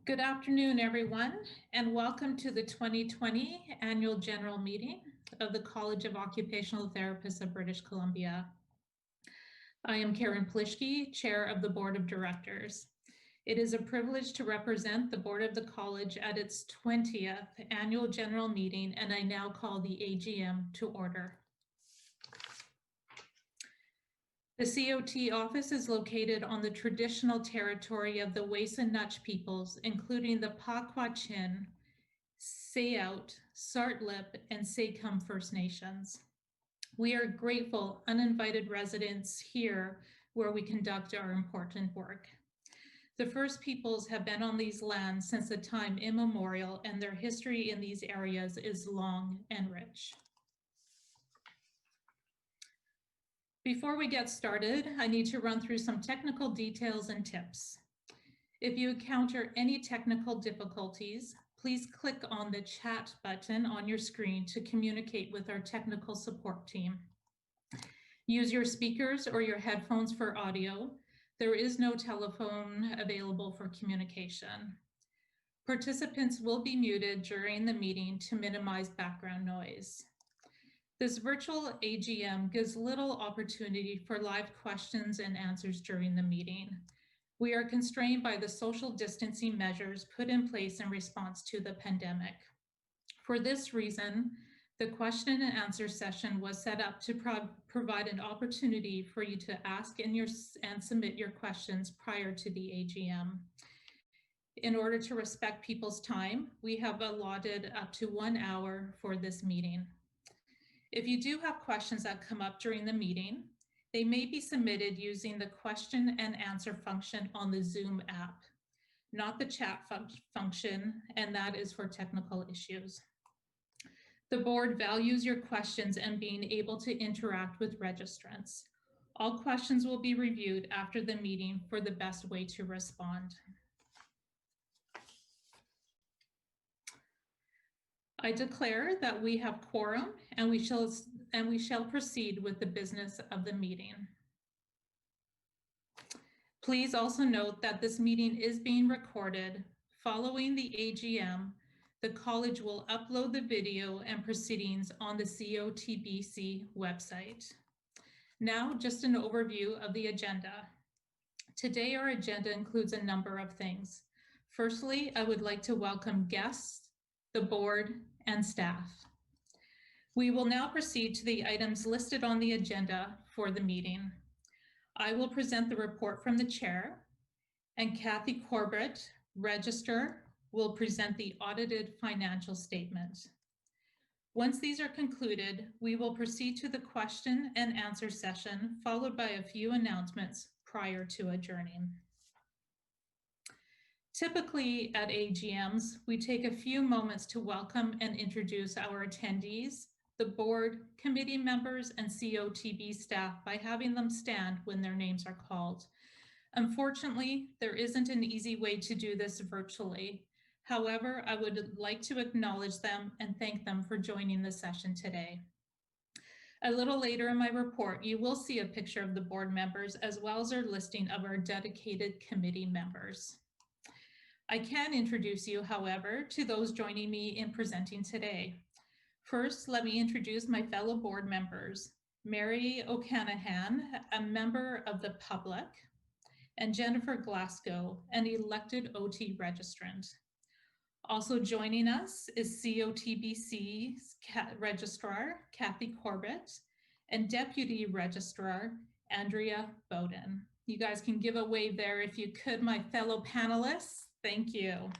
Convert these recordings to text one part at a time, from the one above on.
Good afternoon, everyone, and welcome to the 2020 Annual General Meeting of the College of Occupational Therapists of British Columbia. I am Karen Plischke, Chair of the Board of Directors. It is a privilege to represent the Board of the College at its 20th Annual General Meeting, and I now call the AGM to order. The COT office is located on the traditional territory of the Wasi'nacht peoples, including the Pakwachin, Sayout, Sartlip, and Saycum First Nations. We are grateful uninvited residents here where we conduct our important work. The First Peoples have been on these lands since the time immemorial, and their history in these areas is long and rich. Before we get started, I need to run through some technical details and tips. If you encounter any technical difficulties, please click on the chat button on your screen to communicate with our technical support team. Use your speakers or your headphones for audio. There is no telephone available for communication. Participants will be muted during the meeting to minimize background noise. This virtual AGM gives little opportunity for live questions and answers during the meeting. We are constrained by the social distancing measures put in place in response to the pandemic. For this reason, the question and answer session was set up to provide an opportunity for you to ask and submit your questions prior to the AGM. In order to respect people's time, we have allotted up to 1 hour for this meeting. If you do have questions that come up during the meeting, they may be submitted using the question and answer function on the Zoom app, not the chat function, and that is for technical issues. The board values your questions and being able to interact with registrants. All questions will be reviewed after the meeting for the best way to respond. I declare that we have quorum and we shall proceed with the business of the meeting. Please also note that this meeting is being recorded. Following the AGM, the college will upload the video and proceedings on the COTBC website. Now, just an overview of the agenda. Today, our agenda includes a number of things. Firstly, I would like to welcome guests, the board, and staff. We will now proceed to the items listed on the agenda for the meeting. I will present the report from the chair, and Kathy Corbett, Registrar, will present the audited financial statement. Once these are concluded, we will proceed to the question and answer session, followed by a few announcements prior to adjourning. Typically at AGMs, we take a few moments to welcome and introduce our attendees, the board, committee members, and COTB staff by having them stand when their names are called. Unfortunately, there isn't an easy way to do this virtually. However, I would like to acknowledge them and thank them for joining the session today. A little later in my report, you will see a picture of the board members as well as our listing of our dedicated committee members. I can introduce you, however, to those joining me in presenting today. First, let me introduce my fellow board members, Mary O'Canahan, a member of the public, and Jennifer Glasgow, an elected OT registrant. Also joining us is COTBC's Registrar, Kathy Corbett, and Deputy Registrar, Andrea Bowden. You guys can give a wave there if you could, my fellow panelists. Thank you.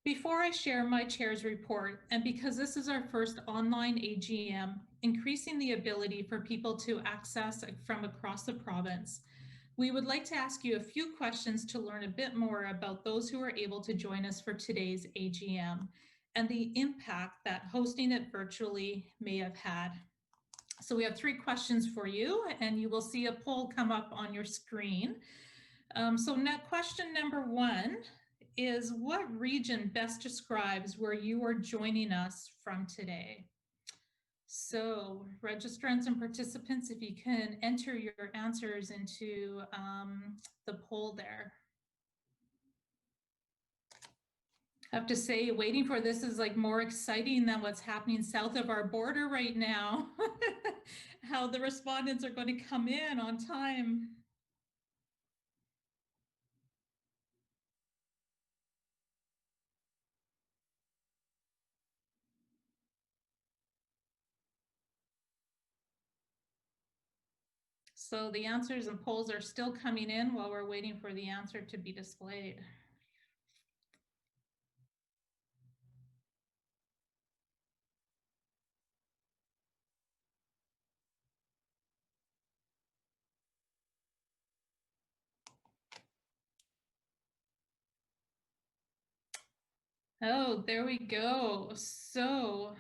Before I share my chair's report, and because this is our first online AGM, increasing the ability for people to access from across the province, we would like to ask you a few questions to learn a bit more about those who are able to join us for today's AGM and the impact that hosting it virtually may have had. So we have 3 questions for you, and you will see a poll come up on your screen. Question number 1 is, what region best describes where you are joining us from today? So registrants and participants, if you can enter your answers into the poll there. I have to say, waiting for this is like more exciting than what's happening south of our border right now. How the respondents are going to come in on time. So the answers and polls are still coming in while we're waiting for the answer to be displayed. Oh, there we go. So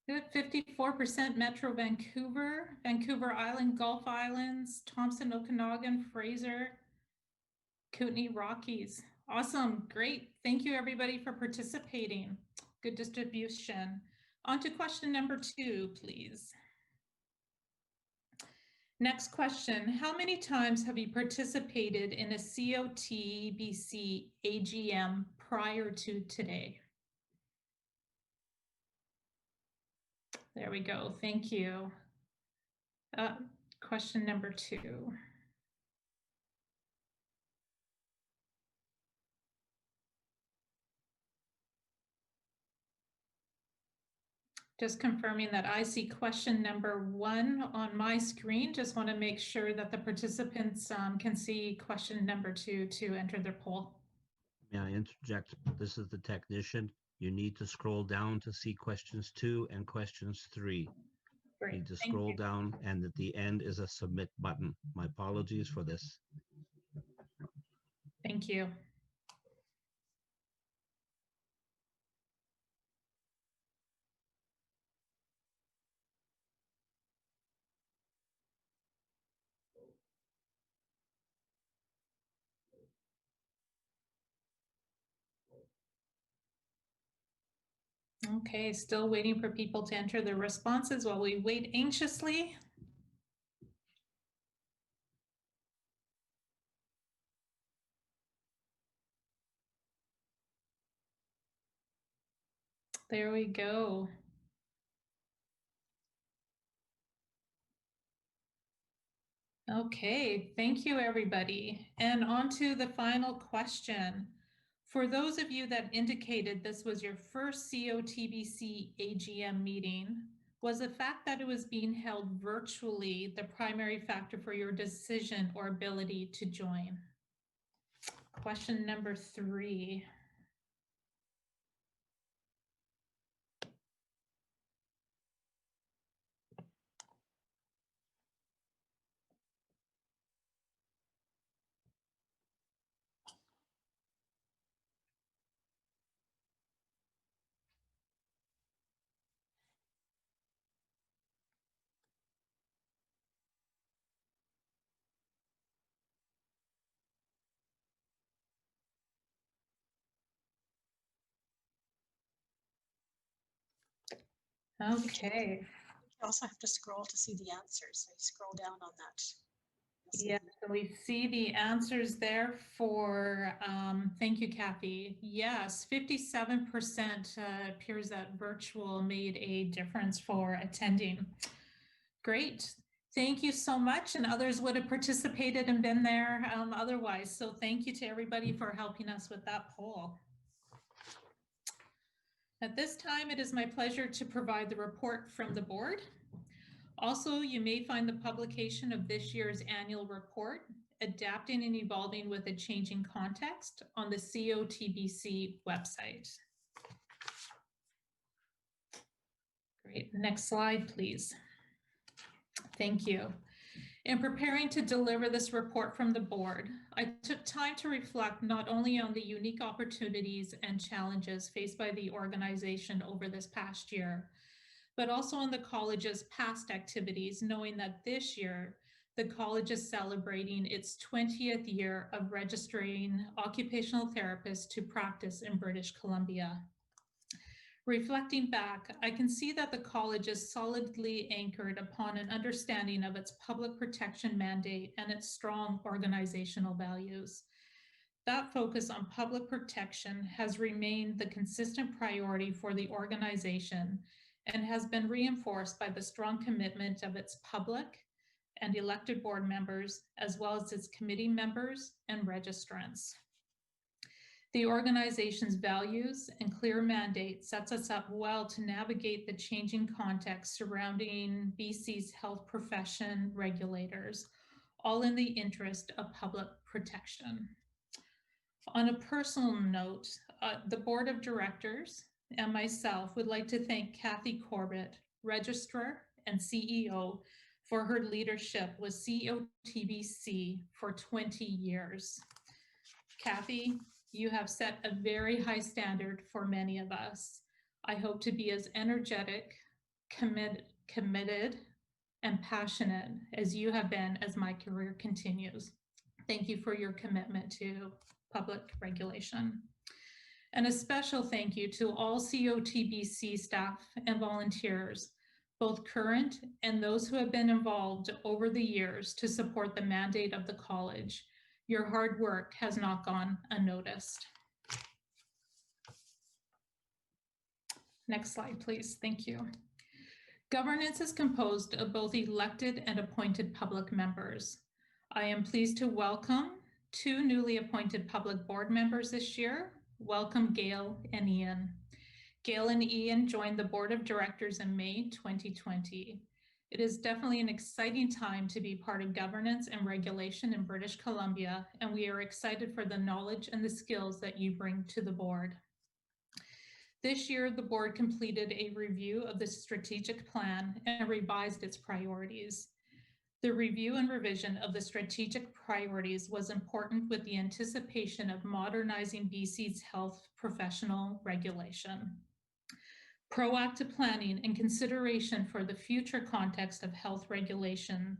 54% Metro Vancouver, Vancouver Island, Gulf Islands, Thompson, Okanagan, Fraser, Kootenay Rockies. Awesome. Great. Thank you, everybody, for participating. Good distribution. On to question number 2, please. Next question. How many times have you participated in a COTBC AGM prior to today? There we go. Thank you. Question number 2. Just confirming that I see question number 1 on my screen. Just want to make sure that the participants can see question number 2 to enter their poll. May I interject? This is the technician. You need to scroll down to see questions 2 and questions 3. Great. You need to scroll down, and at the end is a submit button. My apologies for this. Thank you. Okay, still waiting for people to enter their responses while we wait anxiously. There we go. Okay, thank you, everybody. And on to the final question. For those of you that indicated this was your first COTBC AGM meeting, was the fact that it was being held virtually the primary factor for your decision or ability to join? Question number 3. Okay. You also have to scroll to see the answers. So you scroll down on that. Yeah, so we see the answers there for, thank you, Kathy. Yes, 57% appears that virtual made a difference for attending. Great. Thank you so much. And others would have participated and been there otherwise. So thank you to everybody for helping us with that poll. At this time, it is my pleasure to provide the report from the board. Also, you may find the publication of this year's annual report, Adapting and Evolving with a Changing Context, on the COTBC website. Great. Next slide, please. Thank you. In preparing to deliver this report from the board, I took time to reflect not only on the unique opportunities and challenges faced by the organization over this past year, but also on the college's past activities, knowing that this year, the college is celebrating its 20th year of registering occupational therapists to practice in British Columbia. Reflecting back, I can see that the college is solidly anchored upon an understanding of its public protection mandate and its strong organizational values. That focus on public protection has remained the consistent priority for the organization and has been reinforced by the strong commitment of its public and elected board members, as well as its committee members and registrants. The organization's values and clear mandate sets us up well to navigate the changing context surrounding BC's health profession regulators, all in the interest of public protection. On a personal note, the board of directors and myself would like to thank Kathy Corbett, Registrar and CEO, for her leadership with COTBC for 20 years. Kathy, you have set a very high standard for many of us. I hope to be as energetic, committed, and passionate as you have been as my career continues. Thank you for your commitment to public regulation. And a special thank you to all COTBC staff and volunteers, both current and those who have been involved over the years to support the mandate of the college. Your hard work has not gone unnoticed. Next slide, please. Thank you. Governance is composed of both elected and appointed public members. I am pleased to welcome 2 newly appointed public board members this year. Welcome, Gail and Ian. Gail and Ian joined the board of directors in May 2020. It is definitely an exciting time to be part of governance and regulation in British Columbia, and we are excited for the knowledge and the skills that you bring to the board. This year, the board completed a review of the strategic plan and revised its priorities. The review and revision of the strategic priorities was important with the anticipation of modernizing BC's health professional regulation. Proactive planning and consideration for the future context of health regulation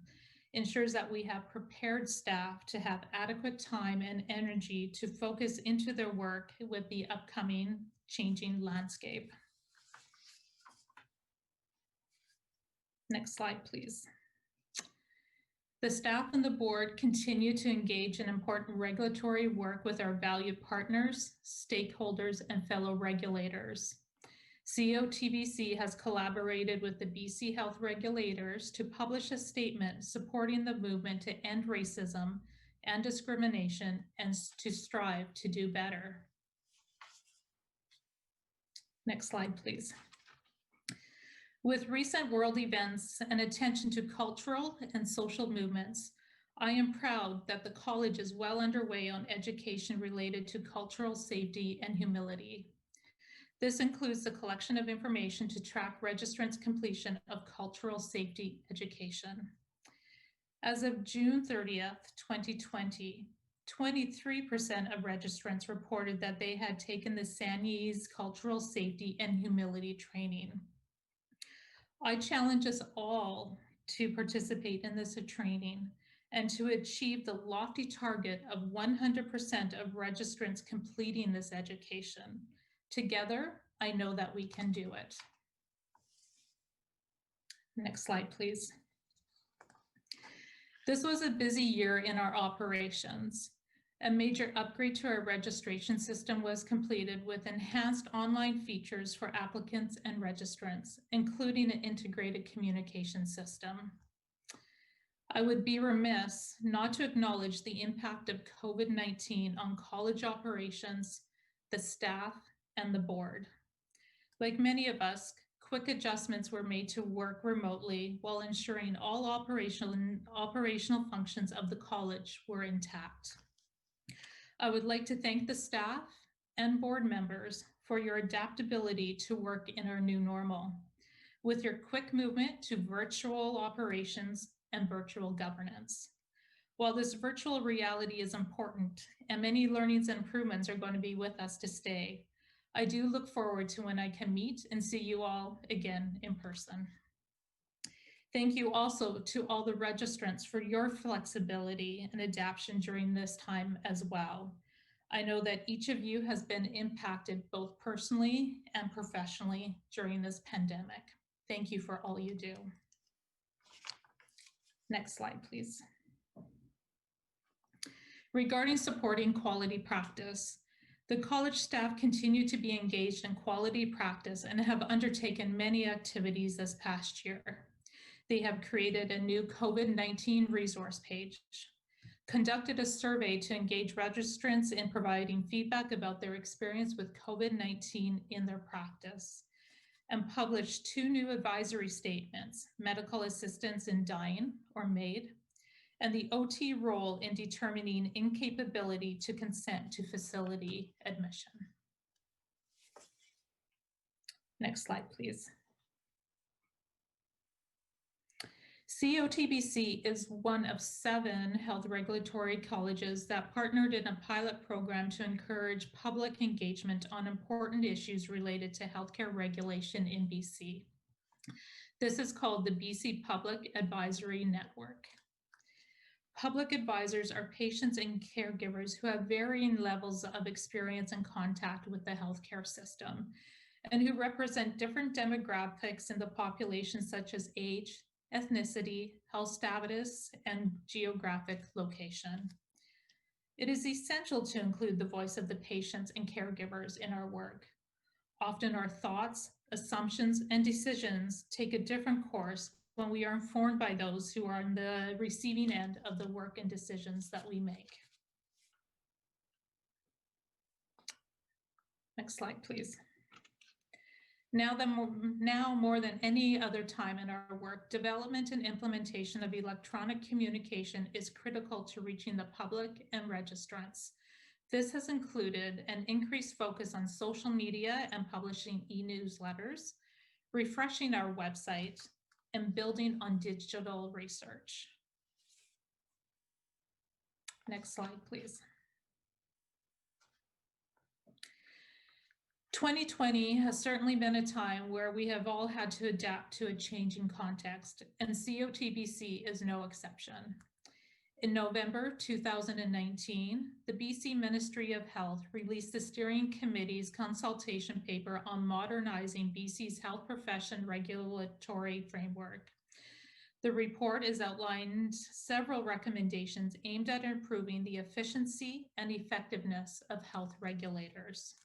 ensures that we have prepared staff to have adequate time and energy to focus into their work with the upcoming changing landscape. Next slide, please. The staff and the board continue to engage in important regulatory work with our valued partners, stakeholders, and fellow regulators. COTBC has collaborated with the BC Health regulators to publish a statement supporting the movement to end racism and discrimination and to strive to do better. Next slide, please. With recent world events and attention to cultural and social movements, I am proud that the college is well underway on education related to cultural safety and humility. This includes the collection of information to track registrants' completion of cultural safety education. As of June 30th, 2020, 23% of registrants reported that they had taken the Sanyese cultural safety and humility training. I challenge us all to participate in this training and to achieve the lofty target of 100% of registrants completing this education. Together, I know that we can do it. Next slide, please. This was a busy year in our operations. A major upgrade to our registration system was completed with enhanced online features for applicants and registrants, including an integrated communication system. I would be remiss not to acknowledge the impact of COVID-19 on college operations, the staff, and the board. Like many of us, quick adjustments were made to work remotely while ensuring all operational functions of the college were intact. I would like to thank the staff and board members for your adaptability to work in our new normal, with your quick movement to virtual operations and virtual governance. While this virtual reality is important and many learnings and improvements are going to be with us to stay, I do look forward to when I can meet and see you all again in person. Thank you also to all the registrants for your flexibility and adaptation during this time as well. I know that each of you has been impacted both personally and professionally during this pandemic. Thank you for all you do. Next slide, please. Regarding supporting quality practice, the college staff continue to be engaged in quality practice and have undertaken many activities this past year. They have created a new COVID-19 resource page, conducted a survey to engage registrants in providing feedback about their experience with COVID-19 in their practice, and published 2 new advisory statements, medical assistance in dying or MAID, and the OT role in determining incapability to consent to facility admission. Next slide, please. COTBC is one of 7 health regulatory colleges that partnered in a pilot program to encourage public engagement on important issues related to healthcare regulation in BC. This is called the BC Public Advisory Network. Public advisors are patients and caregivers who have varying levels of experience and contact with the healthcare system, and who represent different demographics in the population, such as age, ethnicity, health status, and geographic location. It is essential to include the voice of the patients and caregivers in our work. Often our thoughts, assumptions, and decisions take a different course when we are informed by those who are on the receiving end of the work and decisions that we make. Next slide, please. Now more than any other time in our work, development and implementation of electronic communication is critical to reaching the public and registrants. This has included an increased focus on social media and publishing e-newsletters, refreshing our website, and building on digital research. Next slide, please. 2020 has certainly been a time where we have all had to adapt to a changing context, and COTBC is no exception. In November 2019, the BC Ministry of Health released the Steering Committee's consultation paper on modernizing BC's health profession regulatory framework. The report has outlined several recommendations aimed at improving the efficiency and effectiveness of health regulators.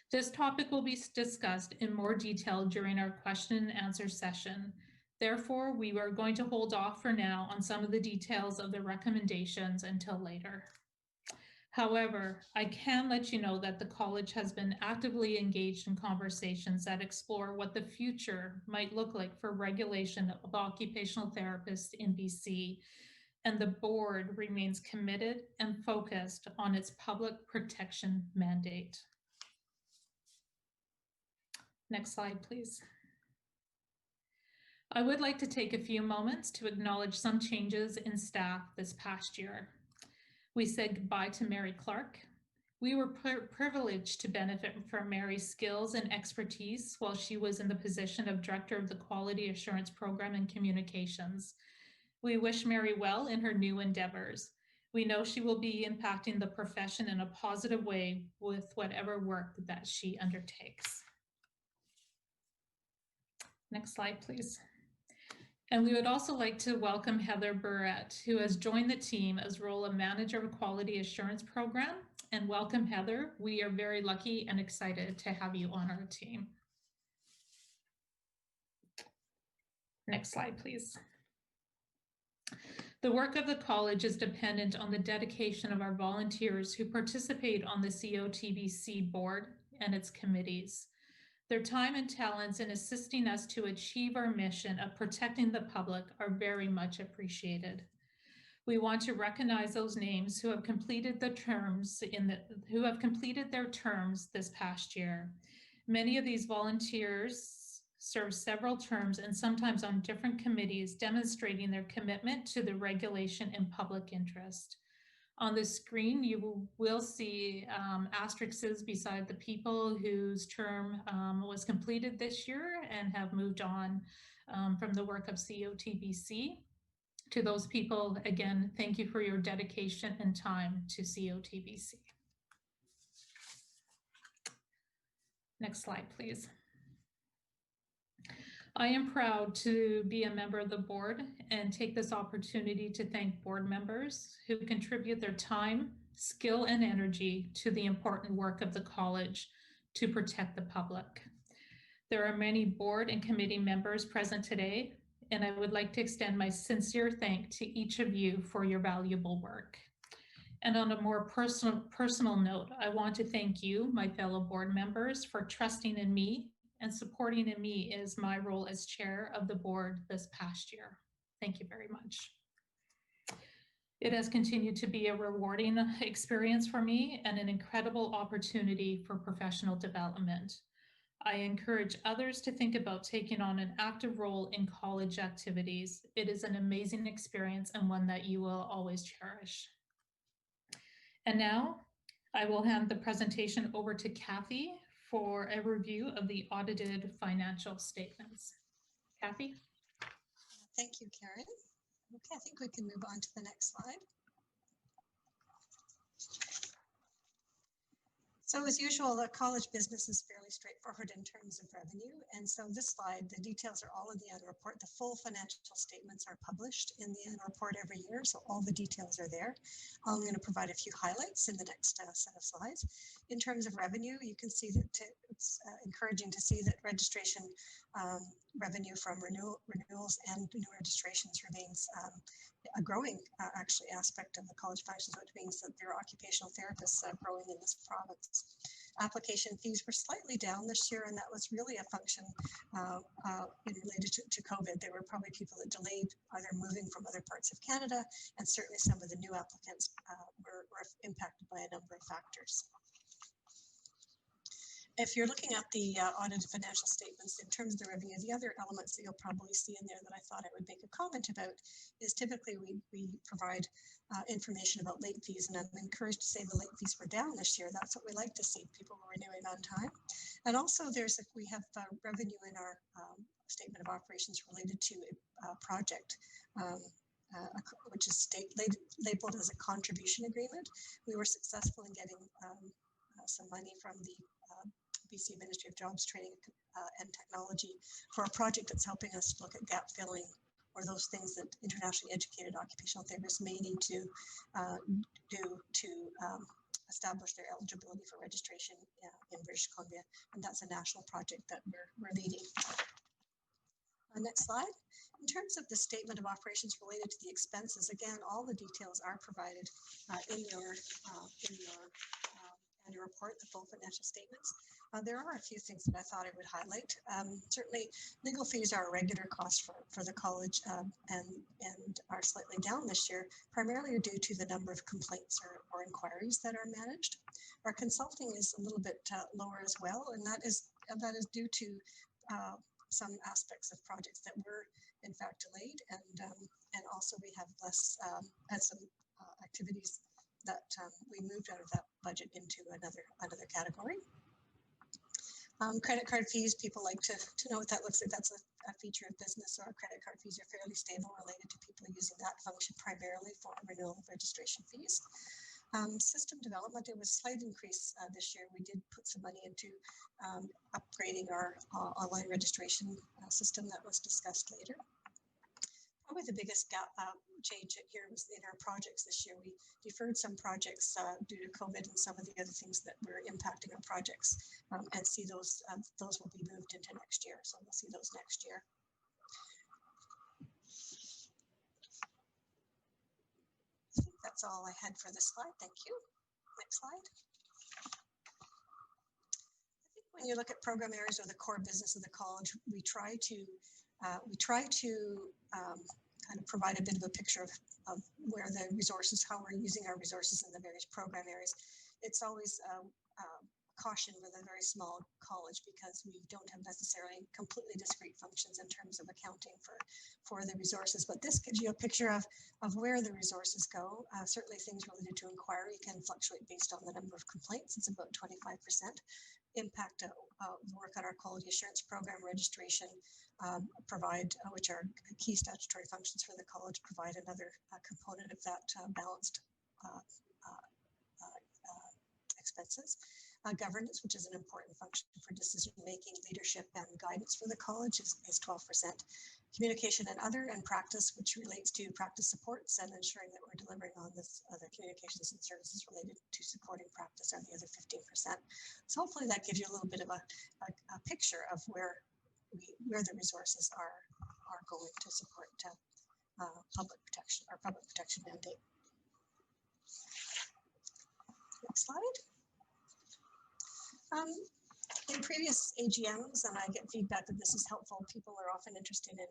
This topic will be discussed in more detail during our question and answer session. Therefore, we are going to hold off for now on some of the details of the recommendations until later. However, I can let you know that the college has been actively engaged in conversations that explore what the future might look like for regulation of occupational therapists in BC, and the board remains committed and focused on its public protection mandate. Next slide, please. I would like to take a few moments to acknowledge some changes in staff this past year. We said goodbye to Mary Clark. We were privileged to benefit from Mary's skills and expertise while she was in the position of Director of the Quality Assurance Program and Communications. We wish Mary well in her new endeavors. We know she will be impacting the profession in a positive way with whatever work that she undertakes. Next slide, please. And we would also like to welcome Heather Burrett, who has joined the team as role of Manager of Quality Assurance Program. And welcome, Heather. We are very lucky and excited to have you on our team. Next slide, please. The work of the college is dependent on the dedication of our volunteers who participate on the COTBC board and its committees. Their time and talents in assisting us to achieve our mission of protecting the public are very much appreciated. We want to recognize those names who have completed their terms this past year. Many of these volunteers serve several terms and sometimes on different committees, demonstrating their commitment to the regulation and public interest. On the screen, you will see asterisks beside the people whose term was completed this year and have moved on from the work of COTBC. To those people, again, thank you for your dedication and time to COTBC. Next slide, please. I am proud to be a member of the board and take this opportunity to thank board members who contribute their time, skill, and energy to the important work of the college to protect the public. There are many board and committee members present today, and I would like to extend my sincere thanks to each of you for your valuable work. And on a more personal note, I want to thank you, my fellow board members, for trusting in me and supporting in me as my role as chair of the board this past year. Thank you very much. It has continued to be a rewarding experience for me and an incredible opportunity for professional development. I encourage others to think about taking on an active role in college activities. It is an amazing experience and one that you will always cherish. And now I will hand the presentation over to Kathy for a review of the audited financial statements. Kathy? Thank you, Karen. Okay, I think we can move on to the next slide. So as usual, the college business is fairly straightforward in terms of revenue. And so this slide, the details are all in the annual report. The full financial statements are published in the annual report every year. So all the details are there. I'm going to provide a few highlights in the next set of slides. In terms of revenue, you can see that it's encouraging to see that registration revenue from renewals and new registrations remains a growing actually aspect of the college functions, which means that there are occupational therapists growing in this province. Application fees were slightly down this year, and that was really a function related to COVID. There were probably people that delayed either moving from other parts of Canada, and certainly some of the new applicants were impacted by a number of factors. If you're looking at the audited financial statements in terms of the revenue, the other elements that you'll probably see in there that I thought I would make a comment about is typically we provide information about late fees, and I'm encouraged to say the late fees were down this year. That's what we like to see. People were renewing on time. And also we have revenue in our statement of operations related to a project, which is labeled as a contribution agreement. We were successful in getting some money from the BC Ministry of Jobs, Training and Technology for a project that's helping us look at gap filling or those things that internationally educated occupational therapists may need to do to establish their eligibility for registration in British Columbia. And that's a national project that we're leading. Next slide. In terms of the statement of operations related to the expenses, again, all the details are provided in your annual report, the full financial statements. There are a few things that I thought I would highlight. Certainly, legal fees are a regular cost for the college and are slightly down this year, primarily due to the number of complaints or inquiries that are managed. Our consulting is a little bit lower as well, and that is due to some aspects of projects that were in fact delayed, and also we have less had some activities that we moved out of that budget into another category. Credit card fees, people like to know what that looks like. That's a feature of business, so our credit card fees are fairly stable related to people using that function primarily for renewal of registration fees. System development, there was a slight increase this year. We did put some money into upgrading our online registration system that was discussed later. Probably the biggest change here was in our projects this year. We deferred some projects due to COVID and some of the other things that were impacting our projects, and see those will be moved into next year. So we'll see those next year. I think that's all I had for this slide. Thank you. Next slide. I think when you look at program areas or the core business of the college, we try to kind of provide a bit of a picture of where the resources, how we're using our resources in the various program areas. It's always caution with a very small college because we don't have necessarily completely discrete functions in terms of accounting for the resources. But this gives you a picture of where the resources go. Certainly things related to inquiry can fluctuate based on the number of complaints. It's about 25%. Impact work on our quality assurance program, registration, which are key statutory functions for the college, provide another component of that balanced expenses. Governance, which is an important function for decision-making, leadership, and guidance for the college, is 12%. Communication and other, and practice, which relates to practice supports and ensuring that we're delivering on this other communications and services related to supporting practice, are the other 15%. So hopefully that gives you a little bit of a picture of where the resources are going to support public protection or public protection mandate. Next slide. In previous AGMs, and I get feedback that this is helpful, people are often interested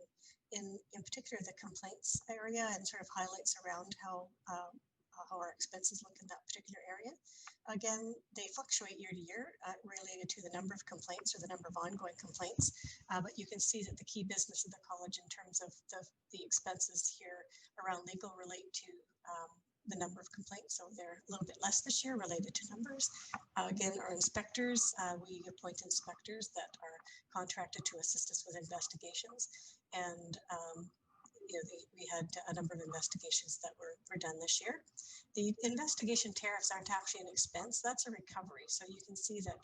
in particular the complaints area and sort of highlights around how our expenses look in that particular area. Again, they fluctuate year to year related to the number of complaints or the number of ongoing complaints, but you can see that the key business of the college in terms of the expenses here around legal relate to the number of complaints. So they're a little bit less this year related to numbers. Again, our inspectors, we appoint inspectors that are contracted to assist us with investigations. And we had a number of investigations that were done this year. The investigation tariffs aren't actually an expense, that's a recovery. So you can see that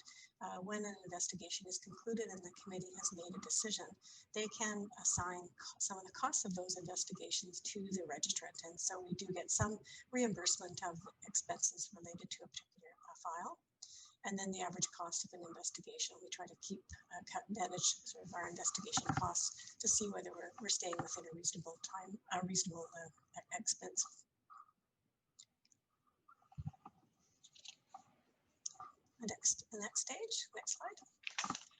when an investigation is concluded and the committee has made a decision, they can assign some of the costs of those investigations to the registrant. And so we do get some reimbursement of expenses related to a particular file. And then the average cost of an investigation, we try to manage sort of our investigation costs to see whether we're staying within a reasonable time, a reasonable expense. The next stage, next slide.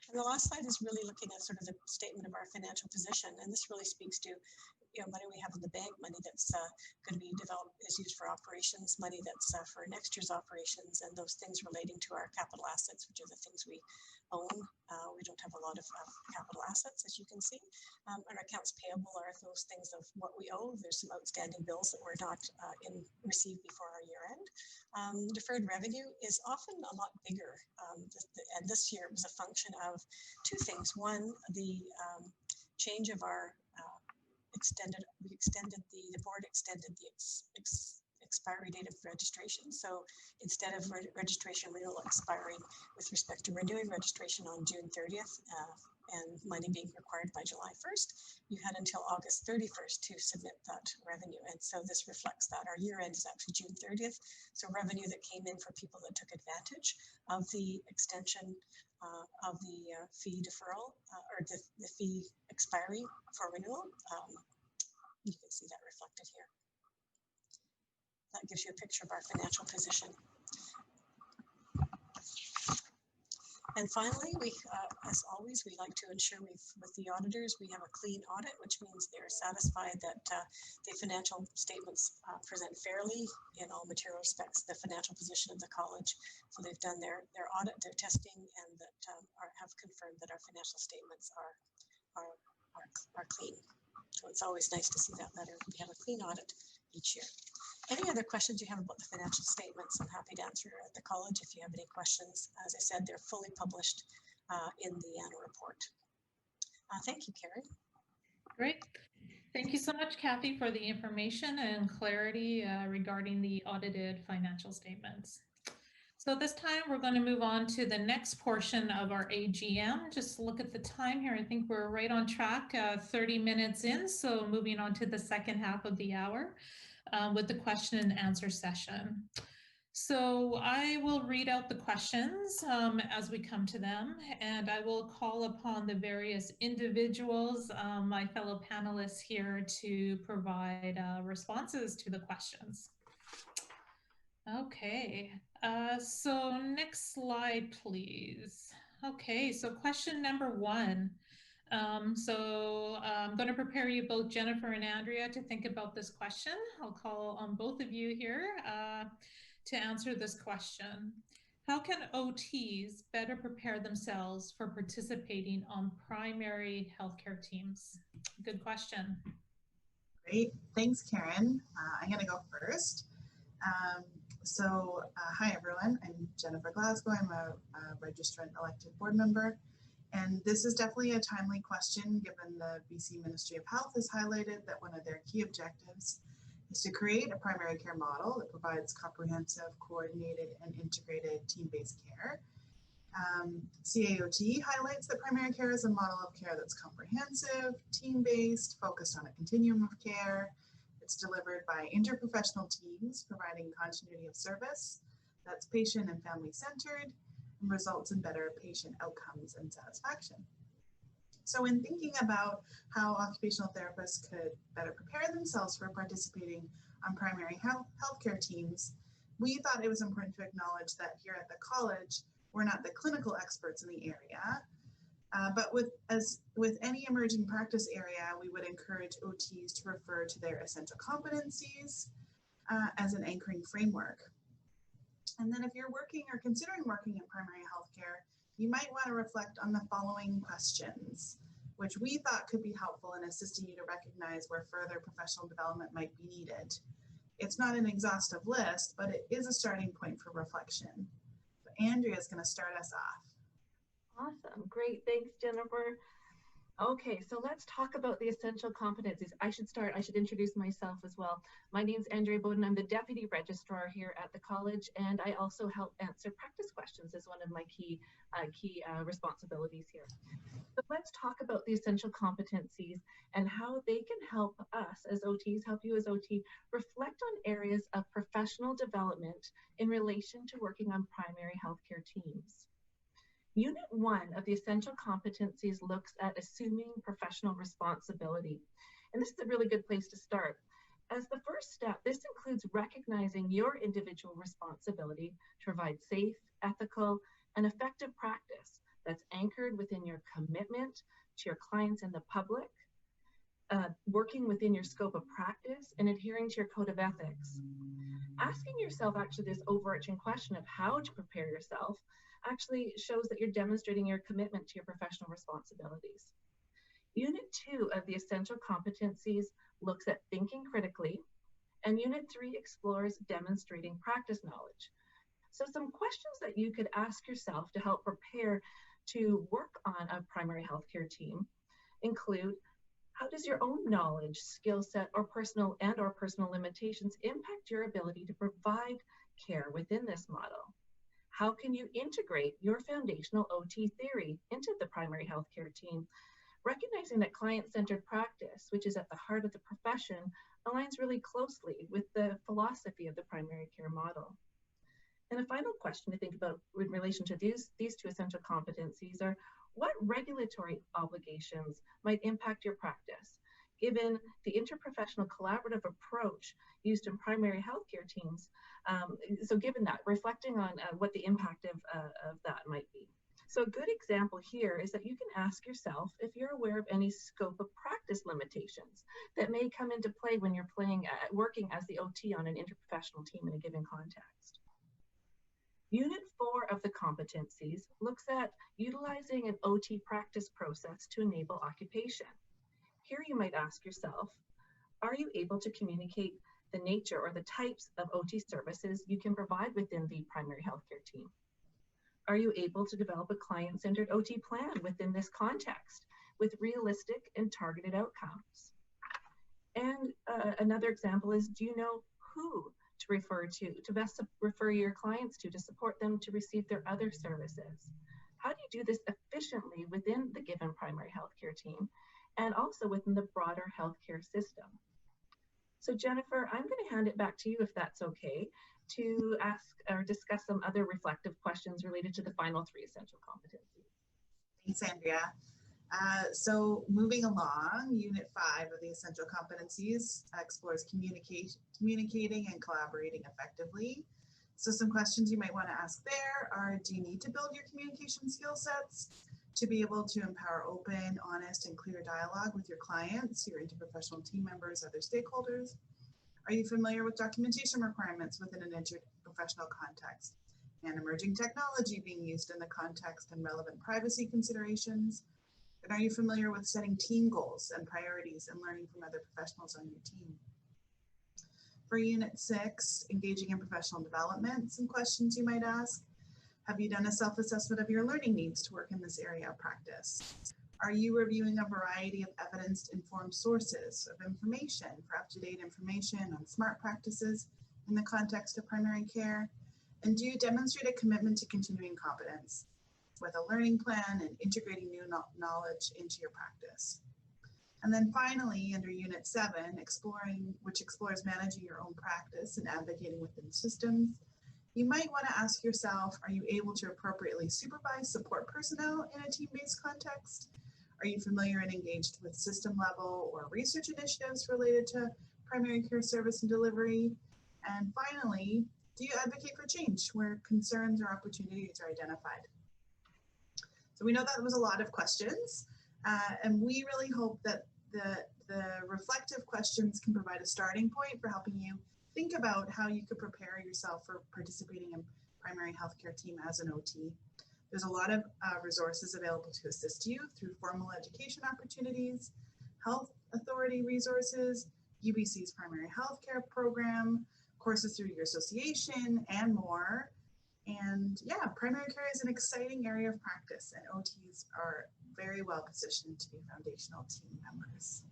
And the last slide is really looking at sort of the statement of our financial position. And this really speaks to, money we have in the bank, money that's going to be developed, is used for operations, money that's for next year's operations, and those things relating to our capital assets, which are the things we own. We don't have a lot of capital assets, as you can see. Our accounts payable are those things of what we owe. There's some outstanding bills that were not received before our year end. Deferred revenue is often a lot bigger. And this year it was a function of two things. One, the change of our the board extended the expiry date of registration. So instead of registration renewal expiring with respect to renewing registration on June 30th and money being required by July 1st, you had until August 31st to submit that revenue. And so this reflects that. Our year end is actually June 30th. So revenue that came in for people that took advantage of the extension of the fee deferral or the fee expiry for renewal. You can see that reflected here. That gives you a picture of our financial position. And finally, as always, we like to ensure with the auditors, we have a clean audit, which means they're satisfied that the financial statements present fairly in all material respects the financial position of the college. So they've done their audit, their testing, and that have confirmed that our financial statements are clean. So it's always nice to see that letter. We have a clean audit each year. Any other questions you have about the financial statements, I'm happy to answer at the college if you have any questions. As I said, they're fully published in the annual report. Thank you, Karen. Great. Thank you so much, Kathy, for the information and clarity regarding the audited financial statements. So at this time, we're going to move on to the next portion of our AGM. Just look at the time here. I think we're right on track, 30 minutes in. So moving on to the second half of the hour with the question and answer session. So I will read out the questions as we come to them, and I will call upon the various individuals, my fellow panelists here, to provide responses to the questions. Okay, so next slide, please. Okay, so question number one. So I'm going to prepare you both, Jennifer and Andrea, to think about this question. I'll call on both of you here to answer this question. How can OTs better prepare themselves for participating on primary healthcare teams? Good question. Great, thanks, Karen. I'm going to go first. Hi everyone, I'm Jennifer Glasgow. I'm a registrant elected board member. And this is definitely a timely question given the BC Ministry of Health has highlighted that one of their key objectives is to create a primary care model that provides comprehensive, coordinated, and integrated team-based care CAOT highlights that primary care is a model of care that's comprehensive, team-based, focused on a continuum of care. It's delivered by interprofessional teams, providing continuity of service that's patient and family-centered and results in better patient outcomes and satisfaction. So in thinking about how occupational therapists could better prepare themselves for participating on primary healthcare teams, we thought it was important to acknowledge that here at the college, we're not the clinical experts in the area, but with any emerging practice area, we would encourage OTs to refer to their essential competencies as an anchoring framework. And then if you're working or considering working in primary healthcare, you might want to reflect on the following questions, which we thought could be helpful in assisting you to recognize where further professional development might be needed. It's not an exhaustive list, but it is a starting point for reflection. So Andrea is going to start us off. Awesome. Great. Thanks, Jennifer. Okay, so let's talk about the essential competencies. I should introduce myself as well. My name is Andrea Bowden. I'm the Deputy Registrar here at the college, and I also help answer practice questions as one of my key responsibilities here. So let's talk about the essential competencies and how they can help us as OTs, help you as OT, reflect on areas of professional development in relation to working on primary healthcare teams. Unit 1 of the essential competencies looks at assuming professional responsibility. And this is a really good place to start. As the first step, this includes recognizing your individual responsibility to provide safe, ethical, and effective practice that's anchored within your commitment to your clients and the public, working within your scope of practice, and adhering to your code of ethics. Asking yourself actually this overarching question of how to prepare yourself actually shows that you're demonstrating your commitment to your professional responsibilities. Unit 2 of the essential competencies looks at thinking critically, and Unit 3 explores demonstrating practice knowledge. So some questions that you could ask yourself to help prepare to work on a primary healthcare team include, how does your own knowledge, skill set, or personal limitations impact your ability to provide care within this model? How can you integrate your foundational OT theory into the primary healthcare team, recognizing that client-centered practice, which is at the heart of the profession, aligns really closely with the philosophy of the primary care model? And a final question to think about in relation to these two essential competencies are, what regulatory obligations might impact your practice, given the interprofessional collaborative approach used in primary healthcare teams? So given that, reflecting on what the impact of that might be. So a good example here is that you can ask yourself if you're aware of any scope of practice limitations that may come into play when you're working as the OT on an interprofessional team in a given context. Unit 4 of the competencies looks at utilizing an OT practice process to enable occupation. Here you might ask yourself, are you able to communicate the nature or the types of OT services you can provide within the primary healthcare team? Are you able to develop a client-centered OT plan within this context with realistic and targeted outcomes? And another example is, do you know who to refer to best refer your clients to support them to receive their other services? How do you do this efficiently within the given primary healthcare team and also within the broader healthcare system? So Jennifer, I'm going to hand it back to you, if that's okay, to ask or discuss some other reflective questions related to the final 3 essential competencies. Thanks, Andrea. So moving along, Unit 5 of the essential competencies explores communicating and collaborating effectively. So some questions you might want to ask there are, do you need to build your communication skill sets to be able to empower open, honest, and clear dialogue with your clients, your interprofessional team members, other stakeholders? Are you familiar with documentation requirements within an interprofessional context and emerging technology being used in the context and relevant privacy considerations? And are you familiar with setting team goals and priorities and learning from other professionals on your team? For Unit 6, engaging in professional development, some questions you might ask. Have you done a self-assessment of your learning needs to work in this area of practice? Are you reviewing a variety of evidence-informed sources of information for up-to-date information on smart practices in the context of primary care? And do you demonstrate a commitment to continuing competence? with a learning plan and integrating new knowledge into your practice. And then finally, under Unit 7, which explores managing your own practice and advocating within systems, you might want to ask yourself, are you able to appropriately supervise support personnel in a team-based context? Are you familiar and engaged with system level or research initiatives related to primary care service and delivery? And finally, do you advocate for change where concerns or opportunities are identified? So we know that was a lot of questions, and we really hope that the reflective questions can provide a starting point for helping you think about how you could prepare yourself for participating in primary healthcare team as an OT. There's a lot of resources available to assist you through formal education opportunities, health authority resources, UBC's primary healthcare program, courses through your association, and more. And yeah, primary care is an exciting area of practice, and OTs are very well positioned to be foundational team members.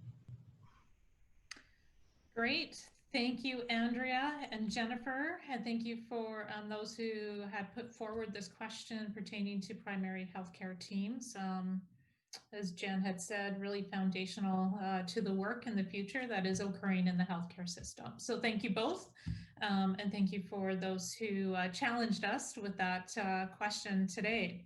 Great. Thank you, Andrea and Jennifer, and thank you for those who had put forward this question pertaining to primary healthcare teams. As Jen had said, really foundational to the work in the future that is occurring in the healthcare system. So thank you both, and thank you for those who challenged us with that question today.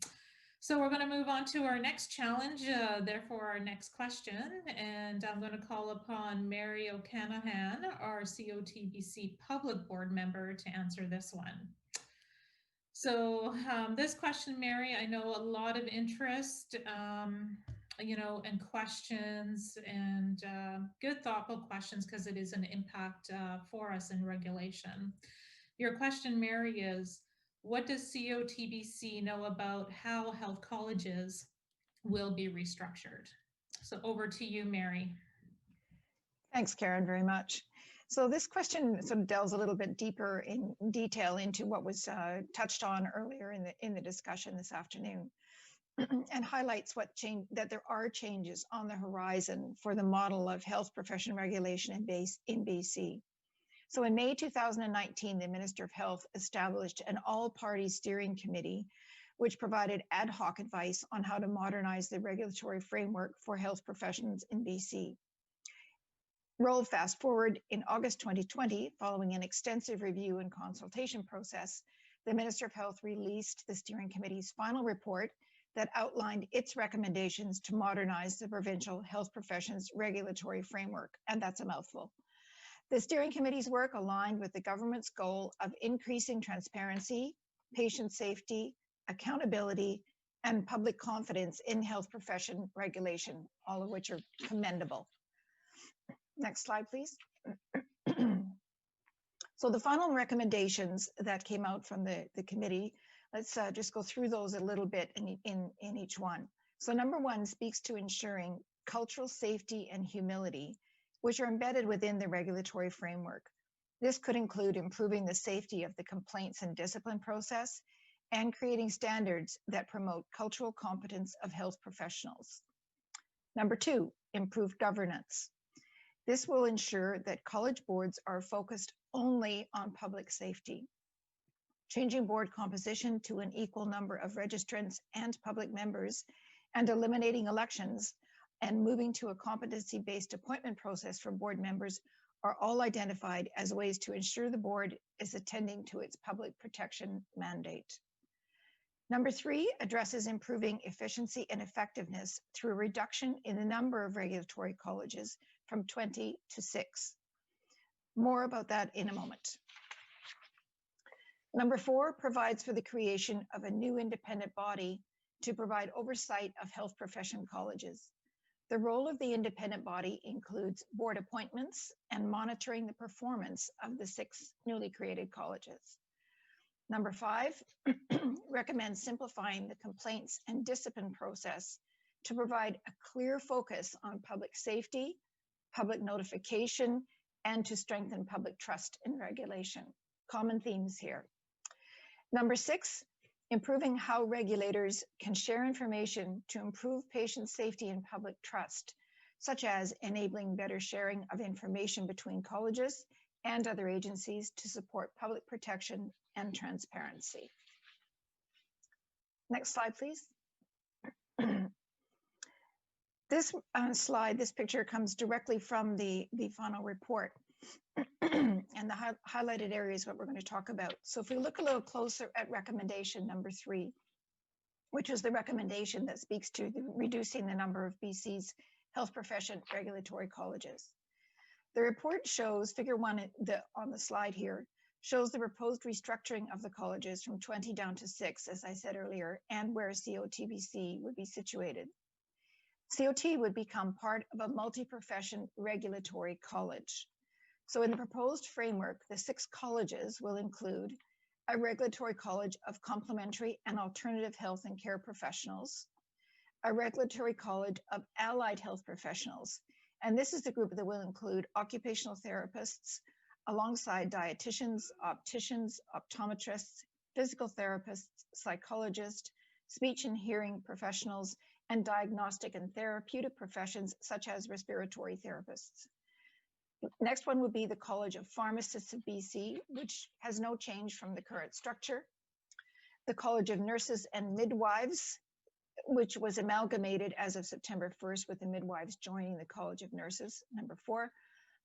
So we're going to move on to our next challenge, therefore our next question, and I'm going to call upon Mary O'Canahan, our COTBC Public Board member, to answer this one. So this question, Mary, I know a lot of interest, and questions, and good thoughtful questions, because it is an impact for us in regulation. Your question, Mary, is, what does COTBC know about how health colleges will be restructured? So over to you, Mary. Thanks, Karen, very much. So this question sort of delves a little bit deeper in detail into what was touched on earlier in the discussion this afternoon, and highlights that there are changes on the horizon for the model of health profession regulation in BC. So in May 2019, the Minister of Health established an all-party steering committee, which provided ad hoc advice on how to modernize the regulatory framework for health professions in BC. Roll fast forward, in August 2020, following an extensive review and consultation process, the Minister of Health released the steering committee's final report that outlined its recommendations to modernize the provincial health professions regulatory framework, and that's a mouthful. The steering committee's work aligned with the government's goal of increasing transparency, patient safety, accountability, and public confidence in health profession regulation, all of which are commendable. Next slide, please. So the final recommendations that came out from the committee, let's just go through those a little bit in each one. So number one speaks to ensuring cultural safety and humility, which are embedded within the regulatory framework. This could include improving the safety of the complaints and discipline process and creating standards that promote cultural competence of health professionals. Number two, improved governance. This will ensure that college boards are focused only on public safety. Changing board composition to an equal number of registrants and public members, and eliminating elections, and moving to a competency-based appointment process for board members are all identified as ways to ensure the board is attending to its public protection mandate. Number three addresses improving efficiency and effectiveness through a reduction in the number of regulatory colleges from 20 to 6. More about that in a moment. Number four provides for the creation of a new independent body to provide oversight of health profession colleges. The role of the independent body includes board appointments and monitoring the performance of the 6 newly created colleges. Number five recommends simplifying the complaints and discipline process to provide a clear focus on public safety, public notification, and to strengthen public trust in regulation. Common themes here. Number six, improving how regulators can share information to improve patient safety and public trust, such as enabling better sharing of information between colleges and other agencies to support public protection and transparency. Next slide, please. This slide, this picture comes directly from the final report. And the highlighted area is what we're going to talk about. So if we look a little closer at recommendation number 3, which is the recommendation that speaks to reducing the number of BC's health profession regulatory colleges. The report shows, figure 1 on the slide here, shows the proposed restructuring of the colleges from 20 down to 6, as I said earlier, and where COTBC would be situated. COT would become part of a multi-profession regulatory college. So in the proposed framework, the 6 colleges will include a regulatory college of complementary and alternative health and care professionals, a regulatory college of allied health professionals, and this is the group that will include occupational therapists, alongside dietitians, opticians, optometrists, physical therapists, psychologists, speech and hearing professionals, and diagnostic and therapeutic professions such as respiratory therapists. Next one would be the College of Pharmacists of BC, which has no change from the current structure. The College of Nurses and Midwives, which was amalgamated as of September 1st with the midwives joining the College of Nurses, number 4.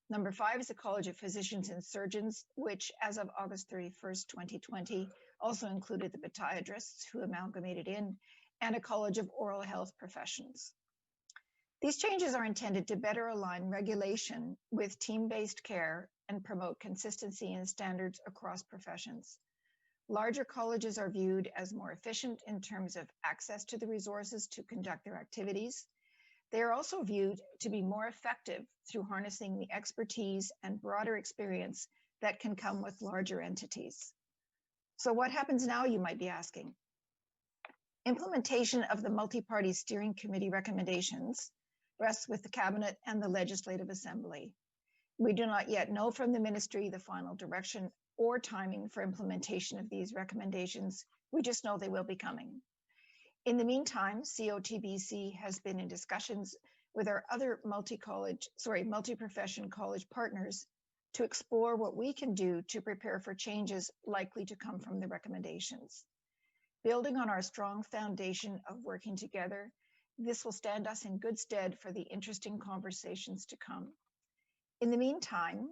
Number 5 is the College of Physicians and Surgeons, which as of August 31st, 2020, also included the podiatrists who amalgamated in, and a College of Oral Health Professions. These changes are intended to better align regulation with team-based care and promote consistency in standards across professions. Larger colleges are viewed as more efficient in terms of access to the resources to conduct their activities. They are also viewed to be more effective through harnessing the expertise and broader experience that can come with larger entities. So what happens now, you might be asking? Implementation of the multi-party steering committee recommendations rests with the Cabinet and the Legislative Assembly. We do not yet know from the Ministry the final direction or timing for implementation of these recommendations. We just know they will be coming. In the meantime, COTBC has been in discussions with our other multi-profession college partners to explore what we can do to prepare for changes likely to come from the recommendations. Building on our strong foundation of working together, this will stand us in good stead for the interesting conversations to come. In the meantime,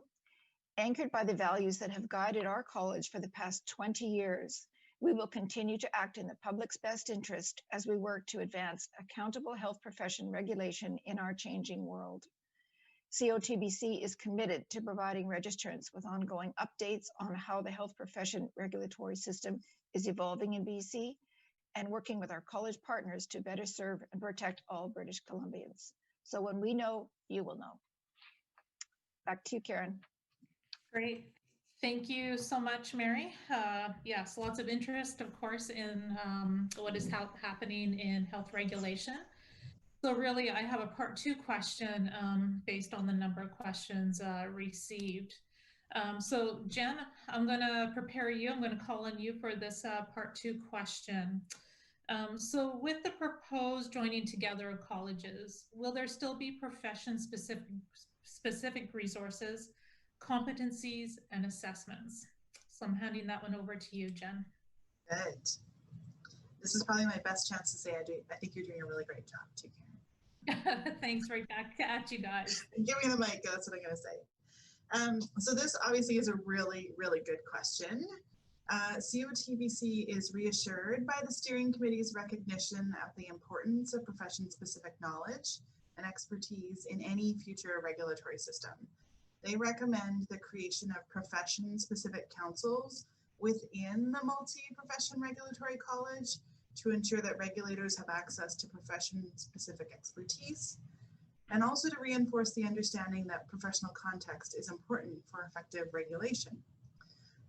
anchored by the values that have guided our college for the past 20 years, we will continue to act in the public's best interest as we work to advance accountable health profession regulation in our changing world. COTBC is committed to providing registrants with ongoing updates on how the health profession regulatory system is evolving in BC and working with our college partners to better serve and protect all British Columbians. So when we know, you will know. Back to you, Karen. Great. Thank you so much, Mary. Yes, lots of interest, of course, in what is happening in health regulation. So really, I have a part 2 question based on the number of questions received. So Jen, I'm going to prepare you. I'm going to call on you for this part 2 question. So with the proposed joining together of colleges, will there still be profession-specific resources, competencies, and assessments? So I'm handing that one over to you, Jen. Good. This is probably my best chance to say I think you're doing a really great job too, Karen. Thanks, right back at you guys. Give me the mic, that's what I'm going to say. So this obviously is a really, really good question. COTBC is reassured by the steering committee's recognition of the importance of profession-specific knowledge and expertise in any future regulatory system. They recommend the creation of profession-specific councils within the multi-profession regulatory college to ensure that regulators have access to profession-specific expertise, and also to reinforce the understanding that professional context is important for effective regulation.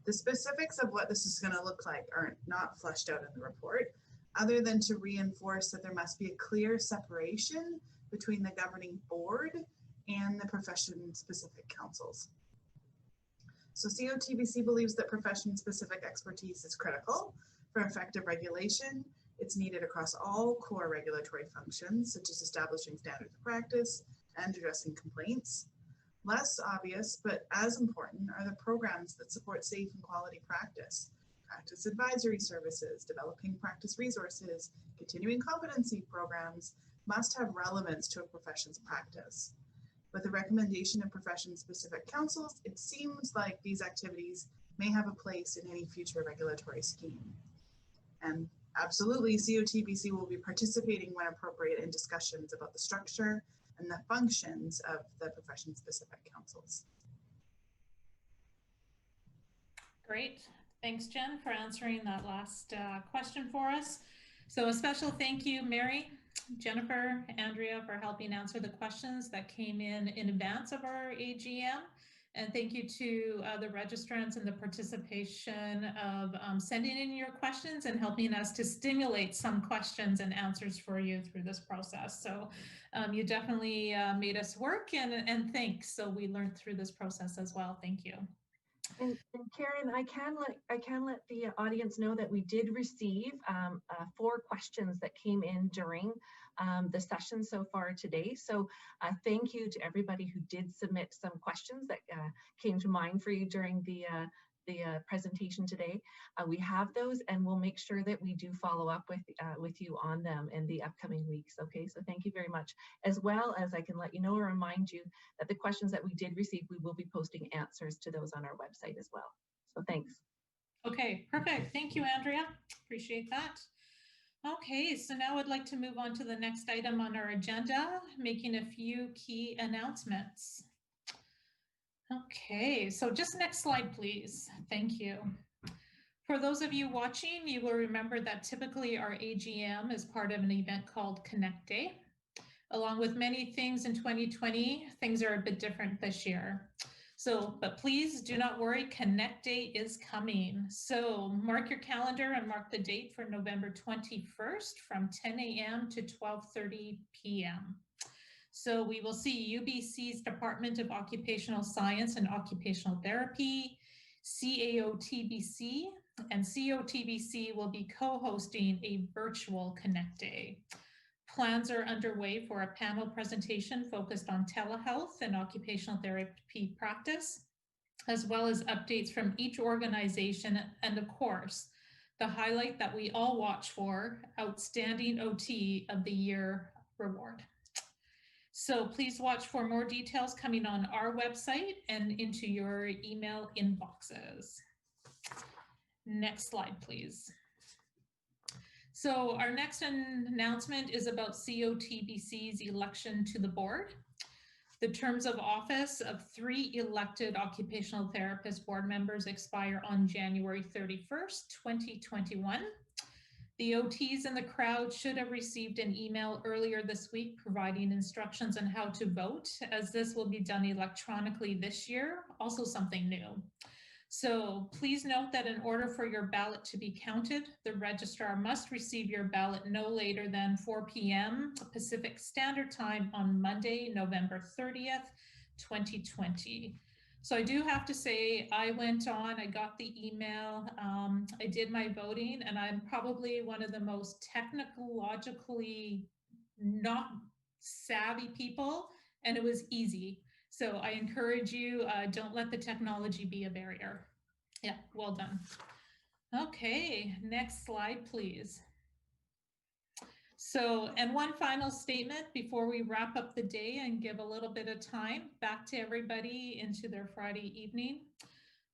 The specifics of what this is going to look like are not fleshed out in the report, other than to reinforce that there must be a clear separation between the governing board and the profession-specific councils. So COTBC believes that profession-specific expertise is critical for effective regulation. It's needed across all core regulatory functions, such as establishing standards of practice and addressing complaints. Less obvious, but as important, are the programs that support safe and quality practice, practice advisory services, developing practice resources, continuing competency programs must have relevance to a profession's practice. With the recommendation of profession-specific councils, it seems like these activities may have a place in any future regulatory scheme. And absolutely, COTBC will be participating when appropriate in discussions about the structure and the functions of the profession-specific councils. Great. Thanks, Jen, for answering that last question for us. So a special thank you, Mary, Jennifer, Andrea, for helping answer the questions that came in advance of our AGM. And thank you to the registrants and the participation of sending in your questions and helping us to stimulate some questions and answers for you through this process. So you definitely made us work, and thanks. So we learned through this process as well. Thank you. And Karen, I can let the audience know that we did receive 4 questions that came in during the session so far today. So thank you to everybody who did submit some questions that came to mind for you during the presentation today. We have those, and we'll make sure that we do follow up with you on them in the upcoming weeks. Okay, so thank you very much. As well as I can let you know or remind you that the questions that we did receive, we will be posting answers to those on our website as well. So thanks. Okay, perfect. Thank you, Andrea. Appreciate that. Okay, so now I'd like to move on to the next item on our agenda, making a few key announcements. Okay, so just next slide, please. Thank you. For those of you watching, you will remember that typically our AGM is part of an event called Connect Day. Along with many things in 2020, things are a bit different this year. So, but please do not worry, Connect Day is coming. So mark your calendar and mark the date for November 21st from 10 a.m. to 12:30 p.m. So we will see UBC's Department of Occupational Science and Occupational Therapy, COTBC, and COTBC will be co-hosting a virtual Connect Day. Plans are underway for a panel presentation focused on telehealth and occupational therapy practice, as well as updates from each organization, and of course, the highlight that we all watch for, Outstanding OT of the Year Reward. So please watch for more details coming on our website and into your email inboxes. Next slide, please. So our next announcement is about COTBC's election to the board. The terms of office of 3 elected occupational therapist board members expire on January 31st, 2021. The OTs in the crowd should have received an email earlier this week providing instructions on how to vote, as this will be done electronically this year, also something new. So please note that in order for your ballot to be counted, the registrar must receive your ballot no later than 4 p.m. Pacific Standard Time on Monday, November 30th, 2020. So I do have to say, I went on, I got the email, I did my voting, and I'm probably one of the most technologically not savvy people, and it was easy. So I encourage you, don't let the technology be a barrier. Yeah, well done. Okay, next slide, please. So, and one final statement before we wrap up the day and give a little bit of time back to everybody into their Friday evening.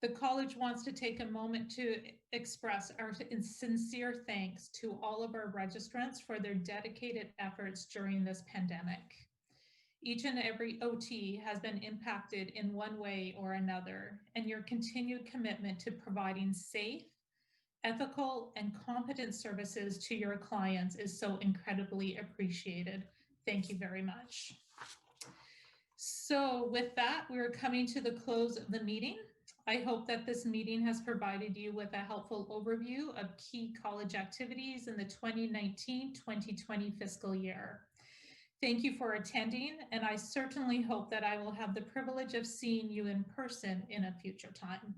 The college wants to take a moment to express our sincere thanks to all of our registrants for their dedicated efforts during this pandemic. Each and every OT has been impacted in one way or another, and your continued commitment to providing safe, ethical, and competent services to your clients is so incredibly appreciated. Thank you very much. So with that, we're coming to the close of the meeting. I hope that this meeting has provided you with a helpful overview of key college activities in the 2019-2020 fiscal year. Thank you for attending, and I certainly hope that I will have the privilege of seeing you in person in a future time.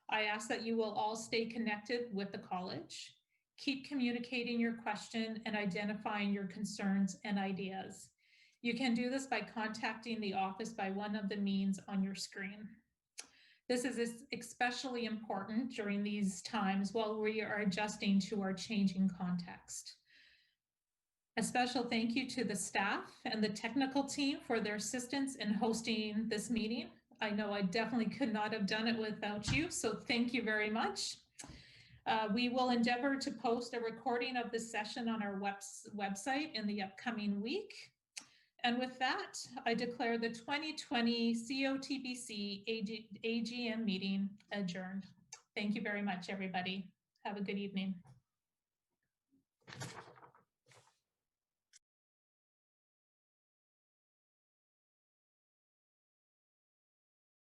I ask that you will all stay connected with the college, keep communicating your question and identifying your concerns and ideas. You can do this by contacting the office by one of the means on your screen. This is especially important during these times while we are adjusting to our changing context. A special thank you to the staff and the technical team for their assistance in hosting this meeting. I know I definitely could not have done it without you, so thank you very much. We will endeavor to post a recording of this session on our website in the upcoming week. And with that, I declare the 2020 COTBC AGM meeting adjourned. Thank you very much, everybody. Have a good evening.